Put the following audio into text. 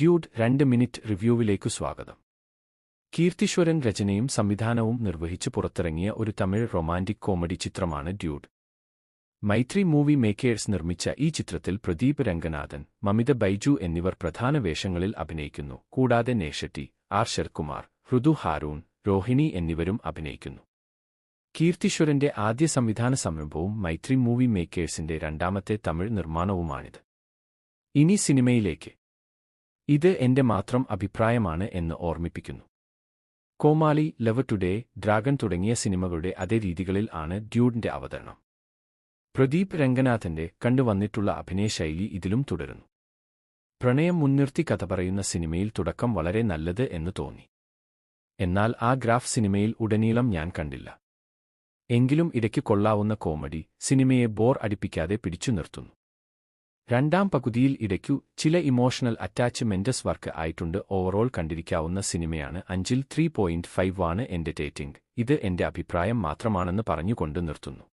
Dude 2 minute റിവ്യൂവിലേക്കു സ്വാഗതം. കീർത്തിശ്വരൻ രചനയും സംവിധാനവും നിർവഹിച്ച് പുറത്തിറങ്ങിയ ഒരു തമിഴ് റൊമാന്റിക് കോമഡി ചിത്രമാണ് ഡ്യൂഡ്. മൈത്രി മൂവി മേക്കേഴ്സ് നിർമ്മിച്ച ഈ ചിത്രത്തിൽ പ്രദീപ് രംഗനാഥൻ, മമിത ബൈജു എന്നിവർ പ്രധാന വേഷങ്ങളിൽ അഭിനയിക്കുന്നു. കൂടാതെ നേഷട്ടി, ആർ ശരത്കുമാർ, ഋതു ഹാരൂൺ, രോഹിണി എന്നിവരും അഭിനയിക്കുന്നു. കീർത്തിശ്വരന്റെ ആദ്യ സംവിധാന സംരംഭവും മൈത്രി മൂവി മേക്കേഴ്സിന്റെ രണ്ടാമത്തെ തമിഴ് നിർമ്മാണവുമാണിത്. ഇനി സിനിമയിലേക്ക്. ഇത് എന്റെ മാത്രം അഭിപ്രായമാണ് എന്ന് ഓർമ്മിപ്പിക്കുന്നു. കോമാളി, ലവ് ടുഡേ, ഡ്രാഗൺ തുടങ്ങിയ സിനിമകളുടെ അതേ രീതികളിൽ ആണ് ഡ്യൂഡിന്റെ അവതരണം. പ്രദീപ് രംഗനാഥന്റെ കണ്ടുവന്നിട്ടുള്ള അഭിനയശൈലി ഇതിലും തുടരുന്നു. പ്രണയം മുൻനിർത്തി കഥ പറയുന്ന സിനിമയിൽ തുടക്കം വളരെ നല്ലത് എന്ന് തോന്നി. എന്നാൽ ആ ഗ്രാഫ് സിനിമയിൽ ഉടനീളം ഞാൻ കണ്ടില്ല. എങ്കിലും ഇടയ്ക്ക് കൊള്ളാവുന്ന കോമഡി സിനിമയെ ബോർ അടിപ്പിക്കാതെ പിടിച്ചു നിർത്തുന്നു. രണ്ടാം പകുതിയിൽ ഇടയ്ക്കു ചില ഇമോഷണൽ അറ്റാച്ച്മെന്റ്സ് വർക്ക് ആയിട്ടുണ്ട്. ഓവറോൾ കണ്ടിരിക്കാവുന്ന സിനിമയാണ്. 5ൽ 3.5 ആണ് എന്റർടൈനിംഗ്. ഇത് എന്റെ അഭിപ്രായം മാത്രമാണെന്ന് പറഞ്ഞുകൊണ്ട് നിർത്തുന്നു.